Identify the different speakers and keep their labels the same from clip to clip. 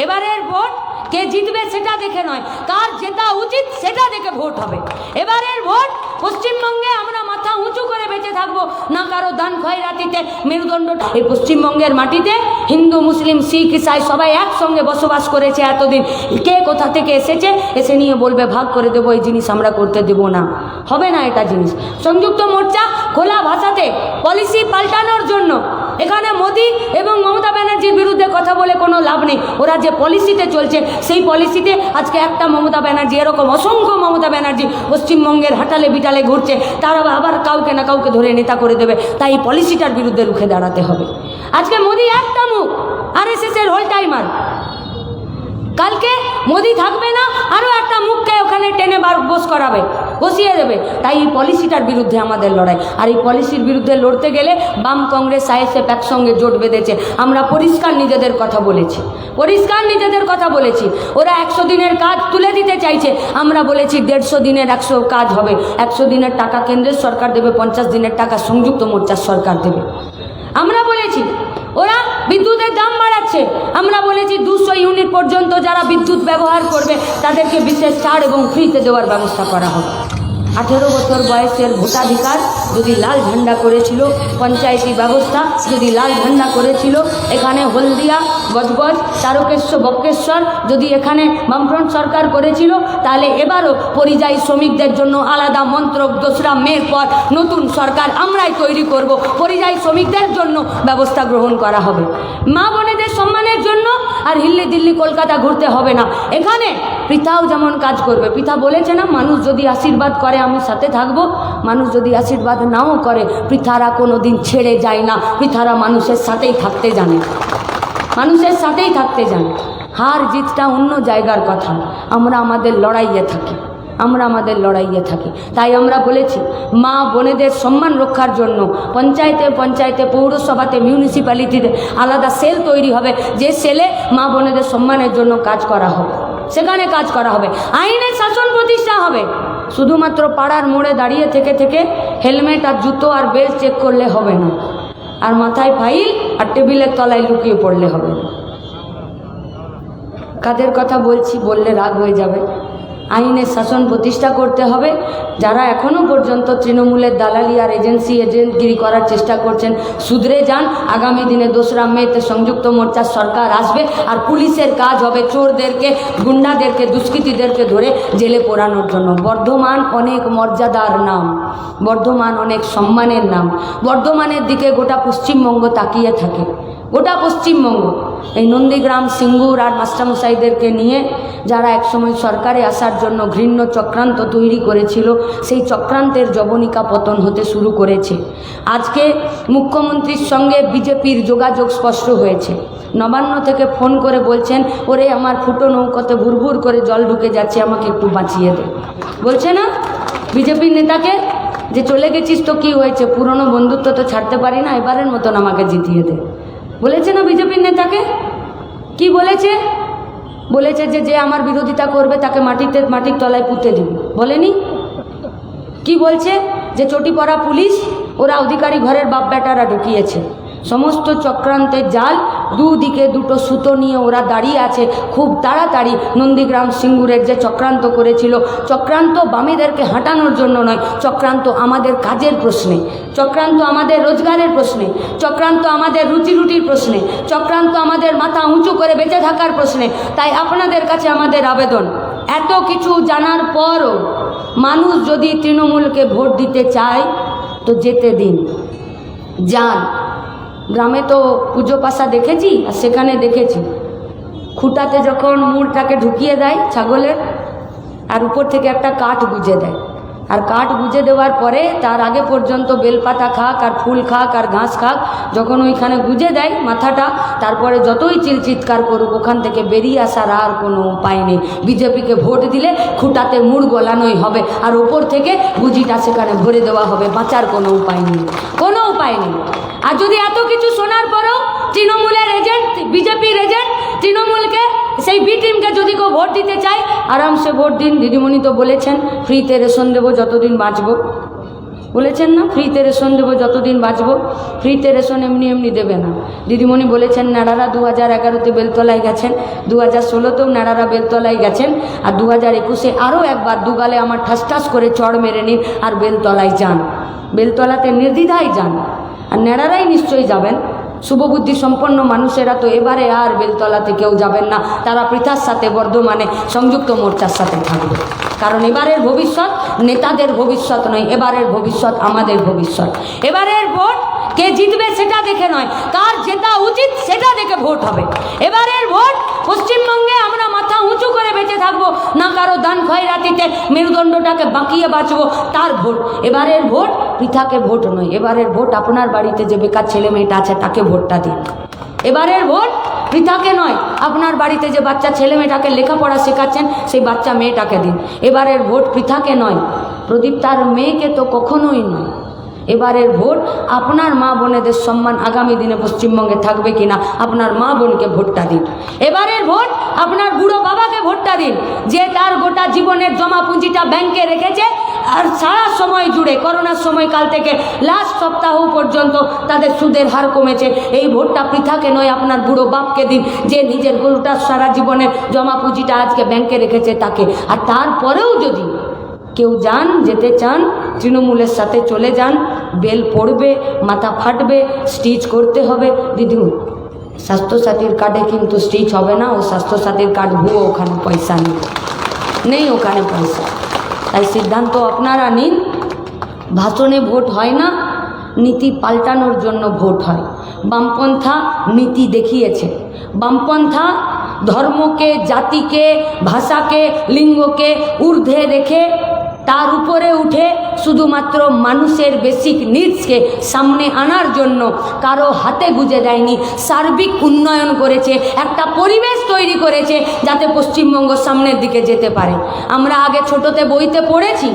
Speaker 1: এবারের ভোট কে জিতবে সেটা দেখে নয়, কার জেতা উচিত সেটা দেখে ভোট হবে। এবারের ভোট পশ্চিমবঙ্গে আমরা মাথা উঁচু করে বেঁচে থাকবো, না কারো দান খয়রাতিতে মেরুদণ্ড। এই পশ্চিমবঙ্গের মাটিতে হিন্দু মুসলিম শিখ ইসাই সবাই একসঙ্গে বসবাস করেছে এতদিন। কে কোথা থেকে এসেছে এসে নিয়ে বলবে ভাগ করে দেবো, এই জিনিস আমরা করতে দেবো না, হবে না এটা জিনিস। সংযুক্ত মোর্চা খোলা ভাষাতে পলিসি পাল্টানোর জন্য, এখানে মোদি এবং মমতা ব্যানার্জির বিরুদ্ধে কথা বলে কোনো লাভ নেই। ওরা যে পলিসিতে চলছে সেই পলিসিতে আজকে একটা মমতা ব্যানার্জি, এরকম অসংখ্য মমতা ব্যানার্জি পশ্চিমবঙ্গের হাটালে বিটালে ঘুরছে, তারা আবার কাউকে না কাউকে ধরে নেতা করে দেবে। তাই এই পলিসিটার বিরুদ্ধে রুখে দাঁড়াতে হবে। আজকে মোদি একটা মুখ, আরএসএসের হোল টাইমার। কালকে মোদি থাকবে না, আরও একটা মুখকে ওখানে টেনে বস করাবে, বসিয়ে দেবে। তাই এই পলিসিটার বিরুদ্ধে আমাদের লড়াই। আর এই পলিসির বিরুদ্ধে লড়তে গেলে বাম কংগ্রেস আইএসএফ একসঙ্গে জোট বেঁধেছে। আমরা পরিষ্কার নিজেদের কথা বলেছি, পরিষ্কার নিজেদের কথা বলেছি। ওরা 100 দিনের কাজ তুলে দিতে চাইছে, আমরা বলেছি 150 দিনের 100 কাজ হবে। 100 দিনের টাকা কেন্দ্রের সরকার দেবে, 50 দিনের টাকা সংযুক্ত মোর্চার সরকার দেবে। আমরা বলেছি ওরা বিদ্যুতের দাম বাড়াচ্ছে, আমরা বলেছি 200 ইউনিট পর্যন্ত যারা বিদ্যুৎ ব্যবহার করবে তাদেরকে বিশেষ ছাড় এবং ফ্রিতে দেওয়ার ব্যবস্থা করা হবে। 18 বছর বয়সের ভোটাধিকার যদি লাল ঝান্ডা করেছিল, পঞ্চায়েতি ব্যবস্থা যদি লাল ঝান্ডা করেছিল, এখানে হলদিয়া গজগজ তারকেশ্বর বক্রেশ্বর যদি এখানে বামফ্রন্ট সরকার করেছিল, তাহলে এবারও পরিযায়ী শ্রমিকদের জন্য আলাদা মন্ত্রক 2রা মের পর নতুন সরকার আমরাই তৈরি করব। পরিযায়ী শ্রমিকদের জন্য ব্যবস্থা গ্রহণ করা হবে, মা বোনেদের সম্মানের জন্য। আর হিল্লি দিল্লি কলকাতা ঘুরতে হবে না। এখানে পৃথাও যেমন কাজ করবে। পৃথা বলেছে না, মানুষ যদি আশীর্বাদ করে আমি সাথে থাকবো, মানুষ যদি আশীর্বাদ নাও করে পৃথারা কোনো দিন ছেড়ে যায় না। পৃথারা মানুষের সাথেই থাকতে জানে, মানুষের সাথেই থাকতে জানে। হার জিতটা অন্য জায়গার কথা, আমরা আমাদের লড়াইয়ে থাকি, আমরা আমাদের লড়াইয়ে থাকি। তাই আমরা বলেছি মা বোনেদের সম্মান রক্ষার জন্য পঞ্চায়েতে পঞ্চায়েতে পৌরসভাতে মিউনিসিপ্যালিটিতে আলাদা সেল তৈরি হবে, যে সেলে মা বোনেদের সম্মানের জন্য কাজ করা হবে, সেখানে কাজ করা হবে। আইনের শাসন প্রতিষ্ঠা হবে। শুধুমাত্র পাড়ার মোড়ে দাঁড়িয়ে থেকে থেকে হেলমেট আর জুতো আর বেল্ট চেক করলে হবে না, আর মাথায় ফাইল আর টেবিলের তলায় লুকিয়ে পড়লে হবে না। কাদের কথা বলছি বললে রাগ হয়ে যাবে। আইনের শাসন প্রতিষ্ঠা করতে হবে। যারা এখনও পর্যন্ত তৃণমূলের দালালি আর এজেন্টগিরি করার চেষ্টা করছেন, শুধরে যান। আগামী দিনে 2রা মেতে সংযুক্ত মোর্চার সরকার আসবে, আর পুলিশের কাজ হবে চোরদেরকে, গুন্ডাদেরকে, দুষ্কৃতীদেরকে ধরে জেলে পোড়ানোর জন্য। বর্ধমান অনেক মর্যাদার নাম, বর্ধমান অনেক সম্মানের নাম। বর্ধমানের দিকে গোটা পশ্চিমবঙ্গ তাকিয়ে থাকে, গোটা পশ্চিমবঙ্গ। এই নন্দীগ্রাম সিঙ্গুর আর মাস্টারমশাইদেরকে নিয়ে যারা একসময় সরকারে আসার জন্য ঘৃণ্য চক্রান্ত তৈরি করেছিল, সেই চক্রান্তের জবনিকা পতন হতে শুরু করেছে। আজকে মুখ্যমন্ত্রীর সঙ্গে বিজেপির যোগাযোগ স্পষ্ট হয়েছে। নবান্ন থেকে ফোন করে বলছেন, ওরে আমার ফুটো নৌকাতে ভুরভুর করে জল ঢুকে যাচ্ছে, আমাকে একটু বাঁচিয়ে দে। বলছে না বিজেপির নেতাকে যে চলে গেছিস তো কি হয়েছে, পুরনো বন্ধুত্ব তো ছাড়তে পারি না, এবারের মতন আমাকে জিতিয়ে দে। বলেছে না বিজেপির নেতাকে? কি বলেছে? বলেছে যে যে আমার বিরোধিতা করবে তাকে মাটির তলায় পুঁতে দিবে। বলেনি? কি বলছে? যে চটি পরা পুলিশ ওরা অধিকারী ঘরের বাপ বেটারা ঢুকিয়েছে। সমস্ত চক্রান্তের জাল, দুদিকে দুটো সুতো নিয়ে ওরা দাঁড়িয়ে আছে। খুব তাড়াতাড়ি নন্দীগ্রাম সিঙ্গুরের যে চক্রান্ত করেছিল, চক্রান্ত বামেদেরকে হাঁটানোর জন্য নয়, চক্রান্ত আমাদের কাজের প্রশ্নে, চক্রান্ত আমাদের রোজগারের প্রশ্নে, চক্রান্ত আমাদের রুটির প্রশ্নে, চক্রান্ত আমাদের মাথা উঁচু করে বেঁচে থাকার প্রশ্নে। তাই আপনাদের কাছে আমাদের আবেদন, এত কিছু জানার পরও মানুষ যদি তৃণমূলকে ভোট দিতে চায় তো যেতে দিন, যান। গ্রামে তো পুজো পাশা দেখেছি, আর সেখানে দেখেছি খুঁটাতে যখন মুড়টাকে ঢুকিয়ে দেয় ছাগলের, আর উপর থেকে একটা কাঠ গুঁজে দেয়, আর কাঠ গুঁজে দেওয়ার পরে তার আগে পর্যন্ত বেলপাতা খাক আর ফুল খাক আর ঘাস খাক, যখন ওইখানে গুঁজে দেয় মাথাটা, তারপরে যতই চিৎকার করুক ওখান থেকে বেরিয়ে আসার আর কোনো উপায় নেই। বিজেপিকে ভোট দিলে খুঁটাতে মুড় গলানোই হবে, আর ওপর থেকে গুজিটা সেখানে ভরে দেওয়া হবে, বাঁচার কোনো উপায় নেই, কোনো উপায় নেই। আর যদি এত কিছু শোনার পরেও তৃণমূলের এজেন্ট, বিজেপির এজেন্ট তৃণমূলকে, সেই বি টিমকে যদি কেউ ভোট দিতে চায় আরামসে ভোট দিন। দিদিমণি তো বলেছেন ফ্রিতে রেশন দেবো যতদিন বাঁচব, বলেছেন না ফ্রিতে রেশন দেবো যতদিন বাঁচবো, ফ্রিতে রেশন এমনি এমনি দেবে না। দিদিমণি বলেছেন নাড়ারা 2011-তে বেলতলায় গেছেন, 2016-তেও নাড়ারা বেলতলায় গেছেন, আর 2021-এ আরও একবার দুগালে আমার ঠাস ঠাস করে চড় মেরে নিন আর বেলতলায় যান, বেলতলাতে নির্দ্বিধায় যান। আর নেড়ারাই নিশ্চয়ই যাবেন, শুভবুদ্ধি সম্পন্ন মানুষেরা তো এবারে আর বেলতলাতে কেউ যাবেন না, তারা পৃথার সাথে বর্ধমানে সংযুক্ত মোর্চার সাথে থাকবে। কারণ এবারের ভবিষ্যৎ নেতাদের ভবিষ্যৎ নয়, এবারের ভবিষ্যৎ আমাদের ভবিষ্যৎ। এবারের ভোট কে জিতবে সেটা দেখে নয়, কার জেতা উচিত সেটা দেখে ভোট হবে। এবারের ভোট পশ্চিমবঙ্গে আমরা মাথা উঁচু করে বেঁচে থাকবো, না কারো দান খয়রাতিতে মেরুদণ্ডটাকে বাঁকিয়ে বাঁচবো, তার ভোট। এবারের ভোট পৃথাকে ভোট নয়, এবারের ভোট আপনার বাড়িতে যে বেকার ছেলে মেয়েটা আছে তাকে ভোটটা দিন। এবারের ভোট পৃথাকে নয়, আপনার বাড়িতে যে বাচ্চা ছেলে মেয়েটাকে লেখাপড়া শেখাচ্ছেন সেই বাচ্চা মেয়েটাকে দিন। এবারের ভোট পৃথাকে নয়, প্রদীপ তার মেয়েকে তো কখনোই নয়। এবারের ভোট আপনার মা বোনেদের সম্মান আগামী দিনে পশ্চিমবঙ্গে থাকবে কিনা আপনার মা বোনকে ভোটটা দিন। এবারের ভোট আপনার বুড়ো বাবাকে ভোটটা দিন, যে তার গোটা জীবনের জমা পুঁজিটা ব্যাংকে রেখেছে, আর সারা সময় জুড়ে করোনার সময়কাল থেকে লাস্ট সপ্তাহ পর্যন্ত তাদের সুদের হার কমেছে। এই ভোটটা পৃথাকে নয়, আপনার বুড়ো বাপকে দিন, যে নিজের গোটা সারা জীবনের জমা পুঁজিটা আজকে ব্যাংকে রেখেছে তাকে। আর তারপরেও যদি কেউ যেতে চান তৃণমূলের সাথে চলে যান, বেল পড়বে, মাথা ফাটবে, স্টিচ করতে হবে। দিদিমণি স্বাস্থ্যসাথীর কার্ডে কিন্তু স্টিচ হবে না, ও স্বাস্থ্যসাথীর কার্ড ভুয়ো, ওখানে পয়সা নেই ওখানে পয়সা। তাই সিদ্ধান্ত আপনারা নিন, ভাষণে ভোট হয় না, নীতি পাল্টানোর জন্য ভোট হয়। বামপন্থা নীতি দেখিয়েছে, বামপন্থা ধর্মকে, জাতিকে, ভাষাকে, লিঙ্গকে ঊর্ধ্বে রেখে তার উপরে উঠে শুধুমাত্র মানুষের বেসিক নিডসকে সামনে আনার জন্য কারো হাতে গুজে দেয়নি, সার্বিক উন্নয়ন করেছে, একটা পরিবেশ তৈরি করেছে যাতে পশ্চিমবঙ্গ সামনের দিকে যেতে পারে। আমরা আগে ছোটতে বইতে পড়েছি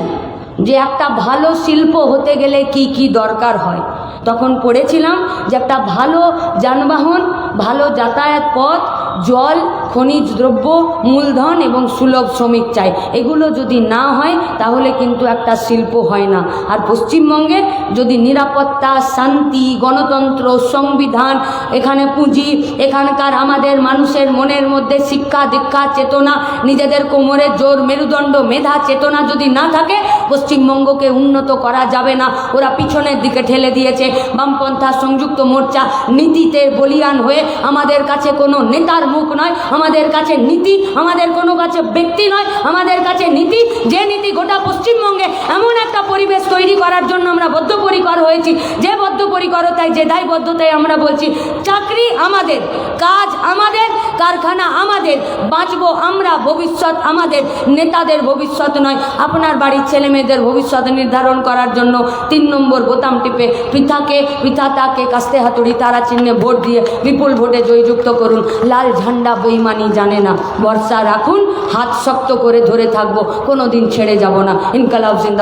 Speaker 1: যে একটা ভালো শিল্প হতে গেলে কি কি দরকার হয়, তখন পড়েছিলাম যে একটা ভালো যানবাহন, ভালো যাতায়াত পথ, জল, খনিজ দ্রব্য, মূলধন এবং সুলভ শ্রমিক চাই। এগুলো যদি না হয় তাহলে কিন্তু একটা শিল্প হয় না। আর পশ্চিমবঙ্গে যদি নিরাপত্তা, শান্তি, গণতন্ত্র, সংবিধান, এখানে পুঁজি, এখানকার আমাদের মানুষের মনের মধ্যে শিক্ষা দীক্ষা চেতনা, নিজেদের কোমরের জোর, মেরুদণ্ড, মেধা চেতনা যদি না থাকে পশ্চিমবঙ্গকে উন্নত করা যাবে না। ওরা পিছনের দিকে ঠেলে দিয়েছে। বামপন্থা সংযুক্ত মোর্চা নীতিতে বলিয়ান হয়ে আমাদের কাছে কোনো নেতার মুখ নয়, আমাদের কাছে নীতি, আমাদের কোনো কাছে ব্যক্তি নয়, আমাদের কাছে নীতি, যে নীতি গোটা পশ্চিমবঙ্গে এমন একটা পরিবেশ তৈরি করার জন্য আমরা বদ্ধপরিকর হয়েছি। যে বদ্ধপরিকরতায়, যে দায়বদ্ধতায় আমরা বলছি চাকরি আমাদের, কাজ আমাদের, কারখানা আমাদের, বাঁচবো আমরা, ভবিষ্যৎ আমাদের, নেতাদের ভবিষ্যৎ নয়। আপনার বাড়ির ছেলে মেয়েদের ভবিষ্যৎ নির্ধারণ করার জন্য 3 নম্বর বোতাম টিপে পৃথাকে কাস্তে হাতুড়ি তারা চিহ্নে ভোট দিয়ে বিপুল ভোটে জয়যুক্ত করুন। লাল ঝান্ডা বেইমানি জানে না, ভরসা রাখুন, হাত শক্ত করে ধরে থাকবো, কোনো দিন ছেড়ে যাব না। ইনকালাব জিন্দাবাদ।